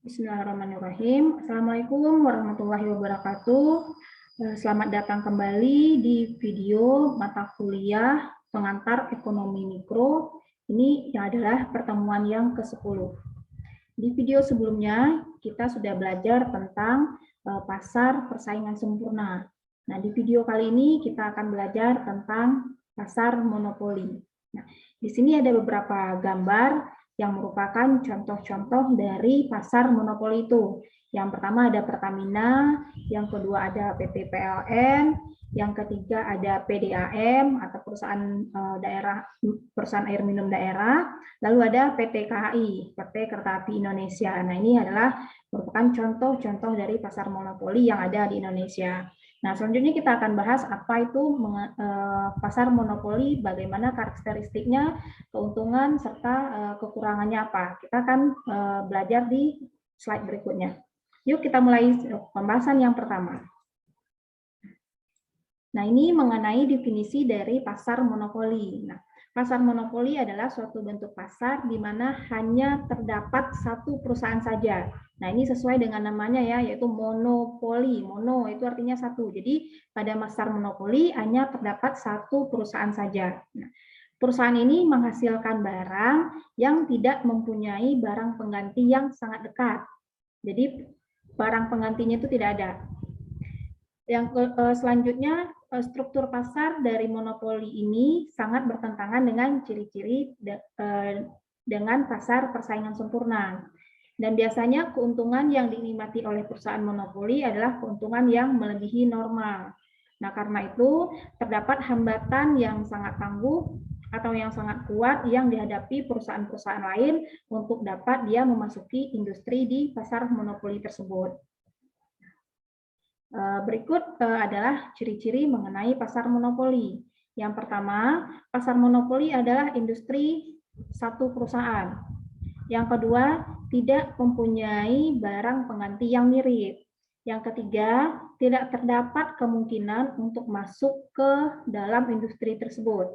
Bismillahirrahmanirrahim. Assalamualaikum warahmatullahi wabarakatuh. Selamat datang kembali di video mata kuliah pengantar ekonomi mikro. Ini adalah pertemuan yang ke-10. Di video sebelumnya kita sudah belajar tentang pasar persaingan sempurna. Nah, di video kali ini kita akan belajar tentang pasar monopoli. Nah, di sini ada beberapa gambar yang merupakan contoh-contoh dari pasar monopoli itu. Yang pertama ada Pertamina, yang kedua ada PT PLN, yang ketiga ada PDAM atau perusahaan air minum daerah, lalu ada PT KAI, PT Kereta Api Indonesia. Nah, ini adalah merupakan contoh-contoh dari pasar monopoli yang ada di Indonesia. Nah, selanjutnya kita akan bahas apa itu pasar monopoli, bagaimana karakteristiknya, keuntungan, serta kekurangannya apa. Kita akan belajar di slide berikutnya. Yuk kita mulai pembahasan yang pertama. Nah, ini mengenai definisi dari pasar monopoli. Nah, pasar monopoli adalah suatu bentuk pasar di mana hanya terdapat satu perusahaan saja. Nah, ini sesuai dengan namanya ya, yaitu monopoli. Mono itu artinya satu. Jadi, pada pasar monopoli hanya terdapat satu perusahaan saja. Nah, perusahaan ini menghasilkan barang yang tidak mempunyai barang pengganti yang sangat dekat. Jadi, barang penggantinya itu tidak ada. Yang selanjutnya, struktur pasar dari monopoli ini sangat bertentangan dengan ciri-ciri dengan pasar persaingan sempurna. Dan biasanya keuntungan yang dinikmati oleh perusahaan monopoli adalah keuntungan yang melebihi normal. Nah, karena itu terdapat hambatan yang sangat tangguh atau yang sangat kuat yang dihadapi perusahaan-perusahaan lain untuk dapat dia memasuki industri di pasar monopoli tersebut. Berikut adalah ciri-ciri mengenai pasar monopoli. Yang pertama, pasar monopoli adalah industri satu perusahaan. Yang kedua, tidak mempunyai barang pengganti yang mirip. Yang ketiga, tidak terdapat kemungkinan untuk masuk ke dalam industri tersebut.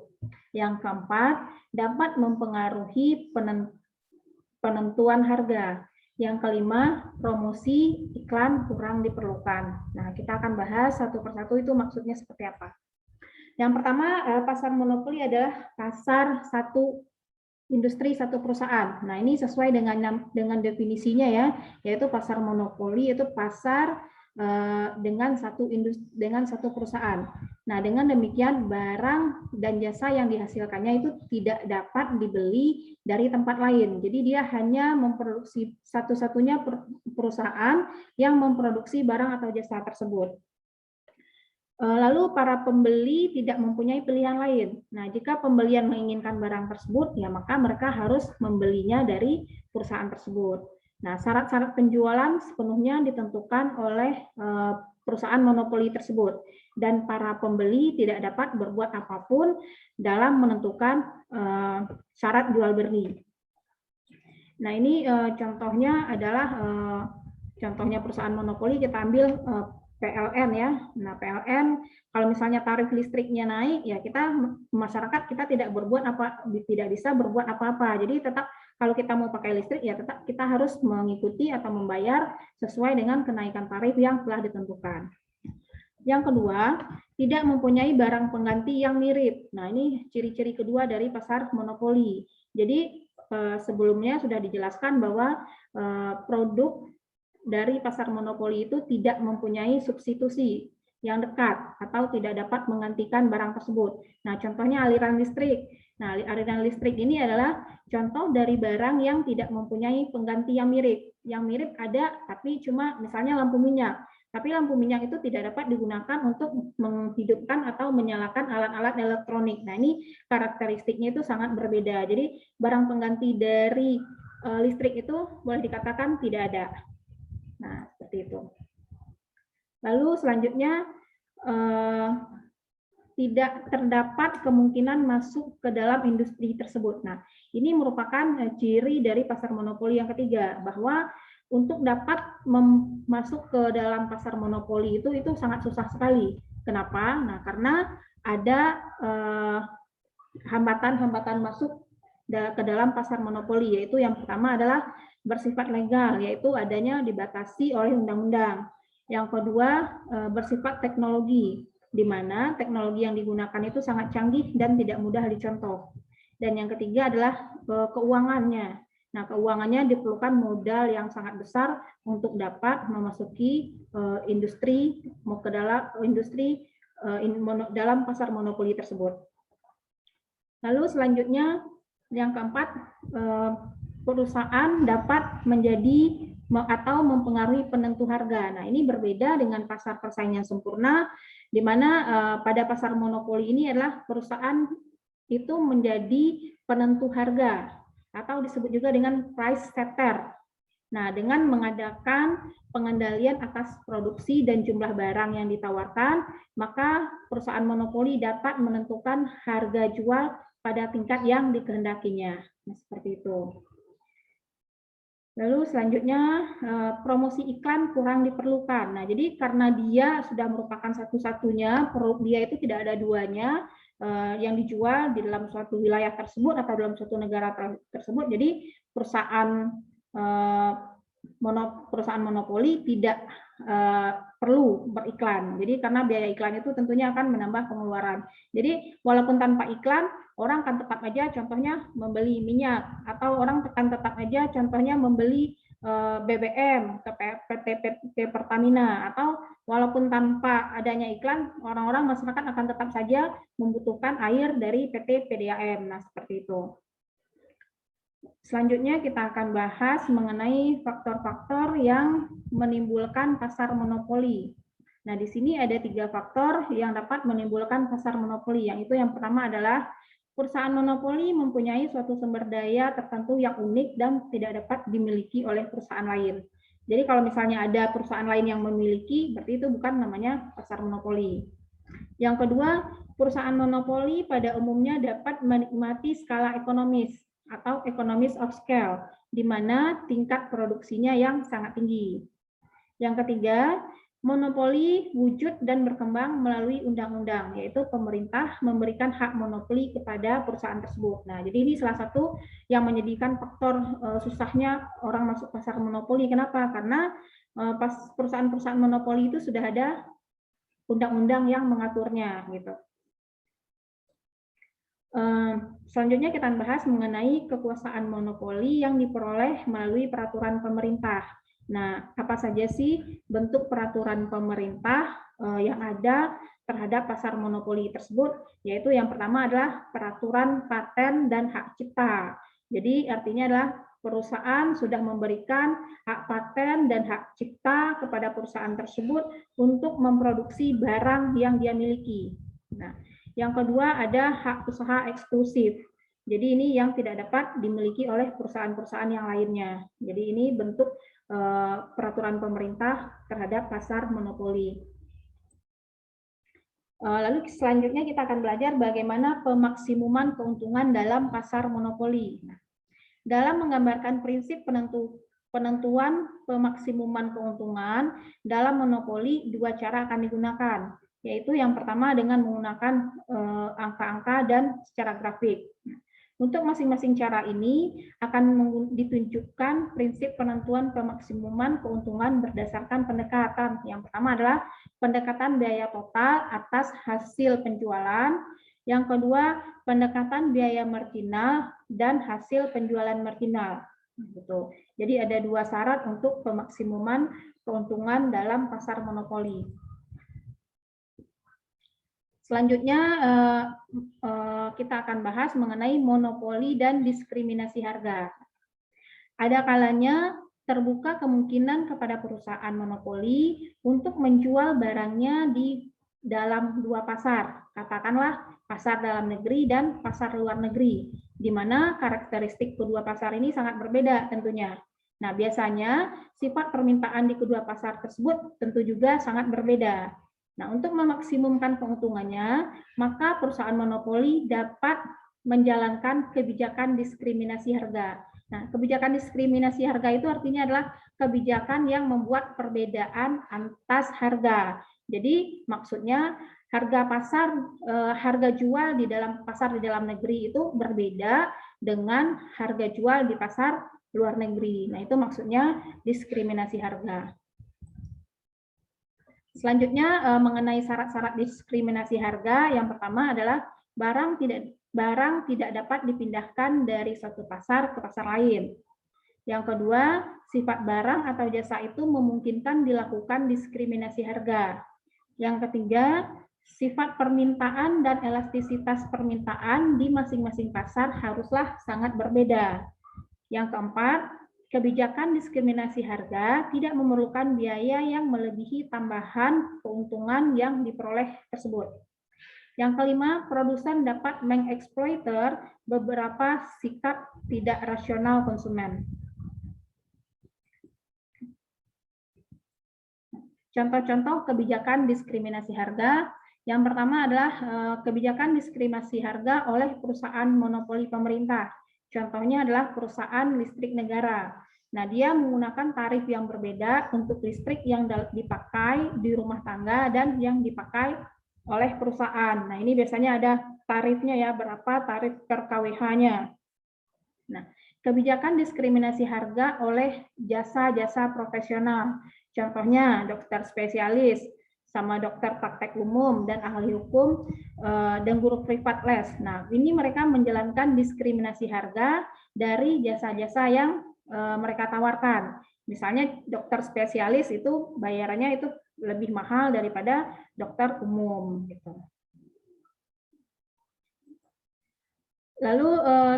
Yang keempat, dapat mempengaruhi penentuan harga. Yang kelima, promosi iklan kurang diperlukan. Nah, kita akan bahas satu persatu itu maksudnya seperti apa. Yang pertama, pasar monopoli adalah pasar satu industri satu perusahaan. Nah, ini sesuai dengan definisinya ya, yaitu pasar monopoli itu pasar dengan satu perusahaan. Nah, dengan demikian barang dan jasa yang dihasilkannya itu tidak dapat dibeli dari tempat lain. Jadi dia hanya memproduksi satu-satunya perusahaan yang memproduksi barang atau jasa tersebut. Lalu para pembeli tidak mempunyai pilihan lain. Nah, jika pembelian menginginkan barang tersebut, ya maka mereka harus membelinya dari perusahaan tersebut. Nah, syarat-syarat penjualan sepenuhnya ditentukan oleh perusahaan monopoli tersebut, dan para pembeli tidak dapat berbuat apapun dalam menentukan syarat jual beli. Nah, ini contohnya adalah contohnya perusahaan monopoli, kita ambil PLN ya. Nah, PLN kalau misalnya tarif listriknya naik, ya kita masyarakat kita tidak bisa berbuat apa-apa. Jadi tetap kalau kita mau pakai listrik ya tetap kita harus mengikuti atau membayar sesuai dengan kenaikan tarif yang telah ditentukan. Yang kedua, tidak mempunyai barang pengganti yang mirip. Nah, ini ciri-ciri kedua dari pasar monopoli. Jadi sebelumnya sudah dijelaskan bahwa produk dari pasar monopoli itu tidak mempunyai substitusi yang dekat atau tidak dapat menggantikan barang tersebut. Nah, contohnya aliran listrik. Nah, aliran listrik ini adalah contoh dari barang yang tidak mempunyai pengganti yang mirip. Yang mirip ada, tapi cuma misalnya lampu minyak. Tapi lampu minyak itu tidak dapat digunakan untuk menghidupkan atau menyalakan alat-alat elektronik. Nah, ini karakteristiknya itu sangat berbeda. Jadi, barang pengganti dari listrik itu boleh dikatakan tidak ada. Nah, seperti itu. Lalu selanjutnya, tidak terdapat kemungkinan masuk ke dalam industri tersebut. Nah, ini merupakan ciri dari pasar monopoli yang ketiga, bahwa untuk dapat masuk ke dalam pasar monopoli itu sangat susah sekali. Kenapa? Nah, karena ada hambatan-hambatan masuk ke dalam pasar monopoli, yaitu yang pertama adalah bersifat legal, yaitu adanya dibatasi oleh undang-undang. Yang kedua, bersifat teknologi, di mana teknologi yang digunakan itu sangat canggih dan tidak mudah dicontoh. Dan yang ketiga adalah keuangannya. Nah, keuangannya diperlukan modal yang sangat besar untuk dapat memasuki industri ke dalam industri dalam pasar monopoli tersebut. Lalu selanjutnya yang keempat, perusahaan dapat menjadi atau mempengaruhi penentu harga. Nah, ini berbeda dengan pasar persaingan sempurna, di mana pada pasar monopoli ini adalah perusahaan itu menjadi penentu harga atau disebut juga dengan price setter. Nah, dengan mengadakan pengendalian atas produksi dan jumlah barang yang ditawarkan, maka perusahaan monopoli dapat menentukan harga jual pada tingkat yang dikehendakinya. Nah, seperti itu. Lalu selanjutnya, promosi iklan kurang diperlukan. Nah, jadi karena dia sudah merupakan satu-satunya, dia itu tidak ada duanya yang dijual di dalam suatu wilayah tersebut atau dalam suatu negara tersebut. Jadi perusahaan monopoli tidak perlu beriklan. Jadi karena biaya iklan itu tentunya akan menambah pengeluaran. Jadi walaupun tanpa iklan, orang akan tetap aja contohnya membeli minyak, atau orang akan tetap aja contohnya membeli BBM ke PT Pertamina, atau walaupun tanpa adanya iklan, orang-orang masyarakat akan tetap saja membutuhkan air dari PT PDAM. Nah, seperti itu. Selanjutnya kita akan bahas mengenai faktor-faktor yang menimbulkan pasar monopoli. Nah, di sini ada 3 faktor yang dapat menimbulkan pasar monopoli. Yang itu yang pertama adalah perusahaan monopoli mempunyai suatu sumber daya tertentu yang unik dan tidak dapat dimiliki oleh perusahaan lain. Jadi kalau misalnya ada perusahaan lain yang memiliki, berarti itu bukan namanya pasar monopoli. Yang kedua, perusahaan monopoli pada umumnya dapat menikmati skala ekonomis atau economies of scale, di mana tingkat produksinya yang sangat tinggi. Yang ketiga, monopoli wujud dan berkembang melalui undang-undang, yaitu pemerintah memberikan hak monopoli kepada perusahaan tersebut. Nah, jadi ini salah satu yang menjadikan faktor susahnya orang masuk pasar monopoli. Kenapa? Karena perusahaan-perusahaan monopoli itu sudah ada undang-undang yang mengaturnya, gitu. Selanjutnya kita bahas mengenai kekuasaan monopoli yang diperoleh melalui peraturan pemerintah. Nah, apa saja sih bentuk peraturan pemerintah yang ada terhadap pasar monopoli tersebut? Yaitu yang pertama adalah peraturan paten dan hak cipta. Jadi artinya adalah perusahaan sudah memberikan hak paten dan hak cipta kepada perusahaan tersebut untuk memproduksi barang yang dia miliki. Nah, yang kedua ada hak usaha eksklusif. Jadi ini yang tidak dapat dimiliki oleh perusahaan-perusahaan yang lainnya. Jadi ini bentuk peraturan pemerintah terhadap pasar monopoli. Lalu selanjutnya kita akan belajar bagaimana pemaksimuman keuntungan dalam pasar monopoli. Nah, dalam menggambarkan prinsip penentuan pemaksimuman keuntungan dalam monopoli, 2 cara akan digunakan, yaitu yang pertama dengan menggunakan angka-angka dan secara grafik. Untuk masing-masing cara ini akan ditunjukkan prinsip penentuan pemaksimuman keuntungan berdasarkan pendekatan. Yang pertama adalah pendekatan biaya total atas hasil penjualan. Yang kedua, pendekatan biaya marginal dan hasil penjualan marginal. Gitu. Jadi ada 2 syarat untuk pemaksimuman keuntungan dalam pasar monopoli. Selanjutnya kita akan bahas mengenai monopoli dan diskriminasi harga. Ada kalanya terbuka kemungkinan kepada perusahaan monopoli untuk menjual barangnya di dalam 2 pasar, katakanlah pasar dalam negeri dan pasar luar negeri, di mana karakteristik kedua pasar ini sangat berbeda tentunya. Nah, biasanya sifat permintaan di kedua pasar tersebut tentu juga sangat berbeda. Nah, untuk memaksimumkan keuntungannya, maka perusahaan monopoli dapat menjalankan kebijakan diskriminasi harga. Nah, kebijakan diskriminasi harga itu artinya adalah kebijakan yang membuat perbedaan atas harga. Jadi, maksudnya harga jual di dalam pasar di dalam negeri itu berbeda dengan harga jual di pasar luar negeri. Nah, itu maksudnya diskriminasi harga. Selanjutnya mengenai syarat-syarat diskriminasi harga, yang pertama adalah barang tidak dapat dipindahkan dari suatu pasar ke pasar lain. Yang kedua, sifat barang atau jasa itu memungkinkan dilakukan diskriminasi harga. Yang ketiga, sifat permintaan dan elastisitas permintaan di masing-masing pasar haruslah sangat berbeda. Yang keempat, kebijakan diskriminasi harga tidak memerlukan biaya yang melebihi tambahan keuntungan yang diperoleh tersebut. Yang kelima, produsen dapat mengeksploiter beberapa sikap tidak rasional konsumen. Contoh-contoh kebijakan diskriminasi harga. Yang pertama adalah kebijakan diskriminasi harga oleh perusahaan monopoli pemerintah. Contohnya adalah perusahaan listrik negara. Nah, dia menggunakan tarif yang berbeda untuk listrik yang dipakai di rumah tangga dan yang dipakai oleh perusahaan. Nah, ini biasanya ada tarifnya ya, berapa tarif per kWh-nya. Nah, kebijakan diskriminasi harga oleh jasa-jasa profesional. Contohnya dokter spesialis, sama dokter praktek umum dan ahli hukum dan guru privat les. Nah, ini mereka menjalankan diskriminasi harga dari jasa-jasa yang mereka tawarkan. Misalnya dokter spesialis itu bayarannya itu lebih mahal daripada dokter umum gitu. Lalu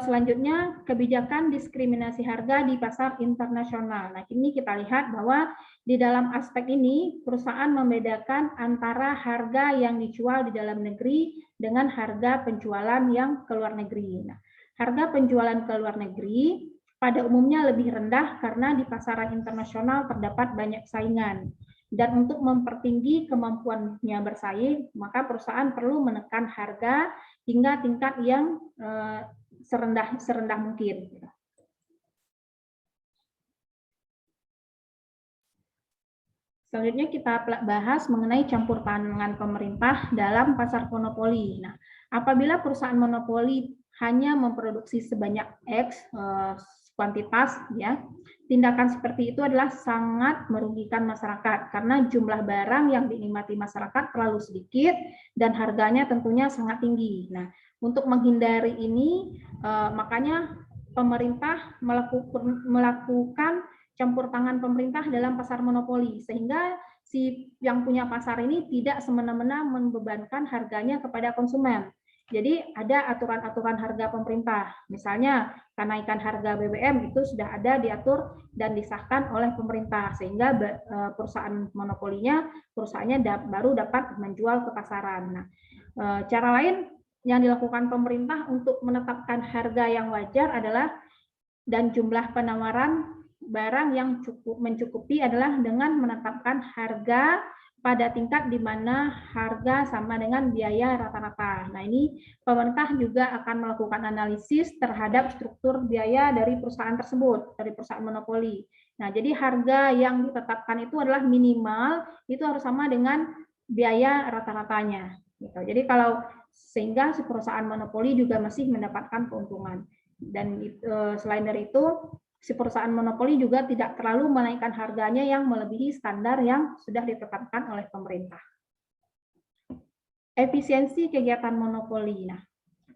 selanjutnya kebijakan diskriminasi harga di pasar internasional. Nah, ini kita lihat bahwa di dalam aspek ini perusahaan membedakan antara harga yang dijual di dalam negeri dengan harga penjualan yang ke luar negeri. Nah, harga penjualan ke luar negeri pada umumnya lebih rendah karena di pasaran internasional terdapat banyak saingan. Dan untuk mempertinggi kemampuannya bersaing, maka perusahaan perlu menekan harga hingga tingkat yang serendah mungkin. Selanjutnya kita bahas mengenai campur tangan pemerintah dalam pasar monopoli. Nah, apabila perusahaan monopoli hanya memproduksi sebanyak X kuantitas, ya, tindakan seperti itu adalah sangat merugikan masyarakat karena jumlah barang yang dinikmati masyarakat terlalu sedikit dan harganya tentunya sangat tinggi. Nah, untuk menghindari ini, makanya pemerintah melakukan campur tangan pemerintah dalam pasar monopoli, sehingga si yang punya pasar ini tidak semena-mena membebankan harganya kepada konsumen. Jadi ada aturan-aturan harga pemerintah, misalnya kenaikan harga BBM itu sudah ada diatur dan disahkan oleh pemerintah, sehingga perusahaan monopolinya, perusahaannya baru dapat menjual ke pasaran. Nah, cara lain yang dilakukan pemerintah untuk menetapkan harga yang wajar adalah dan jumlah penawaran barang yang mencukupi adalah dengan menetapkan harga pada tingkat di mana harga sama dengan biaya rata-rata. Nah, ini pemerintah juga akan melakukan analisis terhadap struktur biaya dari perusahaan tersebut, dari perusahaan monopoli. Nah, jadi harga yang ditetapkan itu adalah minimal, itu harus sama dengan biaya rata-ratanya. Gitu. Jadi kalau sehingga si perusahaan monopoli juga masih mendapatkan keuntungan. Dan selain dari itu, si perusahaan monopoli juga tidak terlalu menaikkan harganya yang melebihi standar yang sudah ditetapkan oleh pemerintah. Efisiensi kegiatan monopoli. Nah,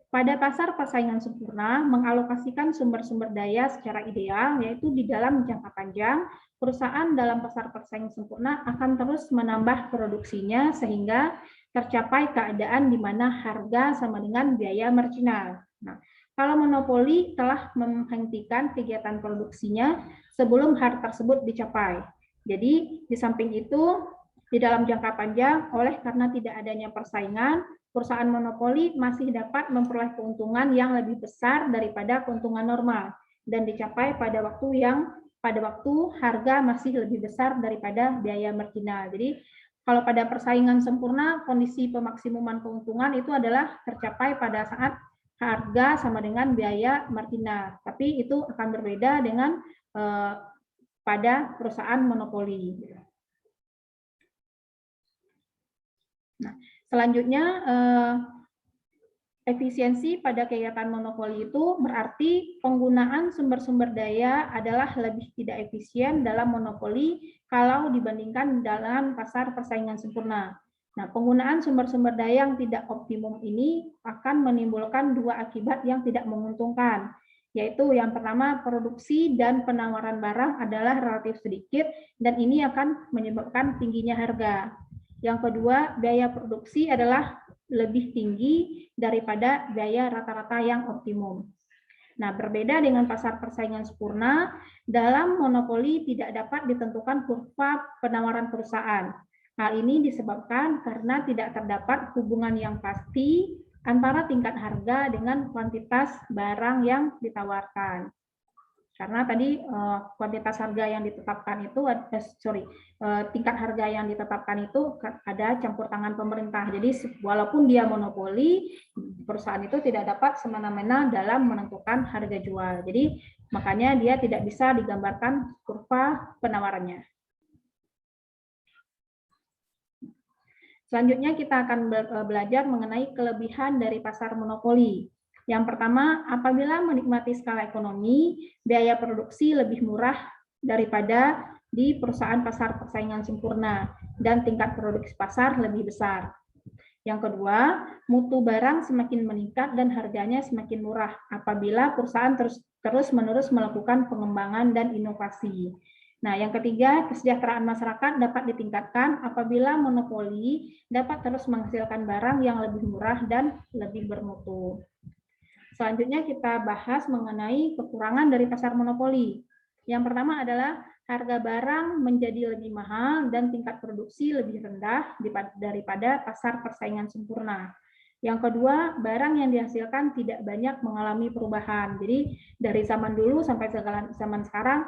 pada pasar persaingan sempurna, mengalokasikan sumber-sumber daya secara ideal, yaitu di dalam jangka panjang, perusahaan dalam pasar persaingan sempurna akan terus menambah produksinya sehingga tercapai keadaan di mana harga sama dengan biaya marginal. Nah, kalau monopoli telah menghentikan kegiatan produksinya sebelum hal tersebut dicapai. Jadi, di samping itu, di dalam jangka panjang, oleh karena tidak adanya persaingan, perusahaan monopoli masih dapat memperoleh keuntungan yang lebih besar daripada keuntungan normal dan dicapai pada waktu harga masih lebih besar daripada biaya marginal. Jadi, kalau pada persaingan sempurna, kondisi pemaksimuman keuntungan itu adalah tercapai pada saat harga sama dengan biaya marginal, tapi itu akan berbeda dengan pada perusahaan monopoli. Nah, selanjutnya efisiensi pada kegiatan monopoli itu berarti penggunaan sumber-sumber daya adalah lebih tidak efisien dalam monopoli kalau dibandingkan dalam pasar persaingan sempurna. Nah, penggunaan sumber-sumber daya yang tidak optimum ini akan menimbulkan dua akibat yang tidak menguntungkan, yaitu yang pertama, produksi dan penawaran barang adalah relatif sedikit dan ini akan menyebabkan tingginya harga. Yang kedua, biaya produksi adalah lebih tinggi daripada biaya rata-rata yang optimum. Nah, berbeda dengan pasar persaingan sempurna, dalam monopoli tidak dapat ditentukan kurva penawaran perusahaan. Hal ini disebabkan karena tidak terdapat hubungan yang pasti antara tingkat harga dengan kuantitas barang yang ditawarkan. Karena tadi kuantitas harga yang ditetapkan itu, tingkat harga yang ditetapkan itu ada campur tangan pemerintah. Jadi walaupun dia monopoli, perusahaan itu tidak dapat semena-mena dalam menentukan harga jual. Jadi makanya dia tidak bisa digambarkan kurva penawarannya. Selanjutnya kita akan belajar mengenai kelebihan dari pasar monopoli. Yang pertama, apabila menikmati skala ekonomi, biaya produksi lebih murah daripada di perusahaan pasar persaingan sempurna dan tingkat produksi pasar lebih besar. Yang kedua, mutu barang semakin meningkat dan harganya semakin murah apabila perusahaan terus-menerus melakukan pengembangan dan inovasi. Nah, yang ketiga, kesejahteraan masyarakat dapat ditingkatkan apabila monopoli dapat terus menghasilkan barang yang lebih murah dan lebih bermutu. Selanjutnya kita bahas mengenai kekurangan dari pasar monopoli. Yang pertama adalah harga barang menjadi lebih mahal dan tingkat produksi lebih rendah daripada pasar persaingan sempurna. Yang kedua, barang yang dihasilkan tidak banyak mengalami perubahan. Jadi dari zaman dulu sampai zaman sekarang,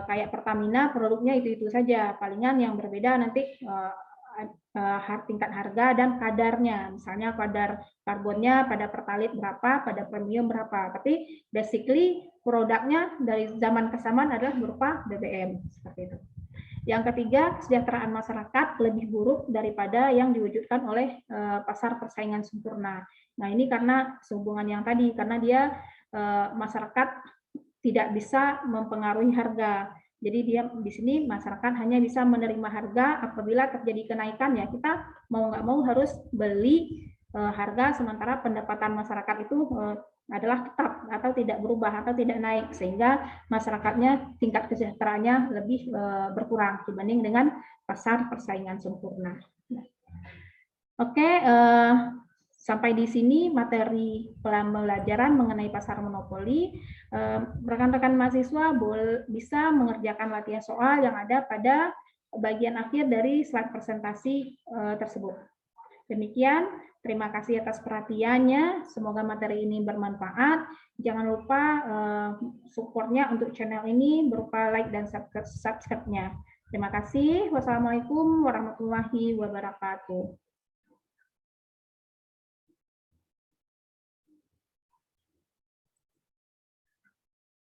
kayak Pertamina produknya itu-itu saja. Palingan yang berbeda nanti tingkat harga dan kadarnya, misalnya kadar karbonnya pada pertalit berapa, pada premium berapa. Tapi basically produknya dari zaman ke zaman adalah berupa BBM seperti itu. Yang ketiga, kesejahteraan masyarakat lebih buruk daripada yang diwujudkan oleh pasar persaingan sempurna. Nah, ini karena sehubungan yang tadi, karena dia masyarakat tidak bisa mempengaruhi harga. Jadi dia di sini masyarakat hanya bisa menerima harga apabila terjadi kenaikan, ya kita mau nggak mau harus beli harga, sementara pendapatan masyarakat itu adalah tetap atau tidak berubah atau tidak naik, sehingga masyarakatnya tingkat kesejahteraannya lebih berkurang dibanding dengan pasar persaingan sempurna. Oke, sampai di sini materi pembelajaran mengenai pasar monopoli. Rekan-rekan mahasiswa bisa mengerjakan latihan soal yang ada pada bagian akhir dari slide presentasi tersebut. Demikian, terima kasih atas perhatiannya. Semoga materi ini bermanfaat. Jangan lupa support-nya untuk channel ini berupa like dan subscribe-nya. Terima kasih. Wassalamualaikum warahmatullahi wabarakatuh.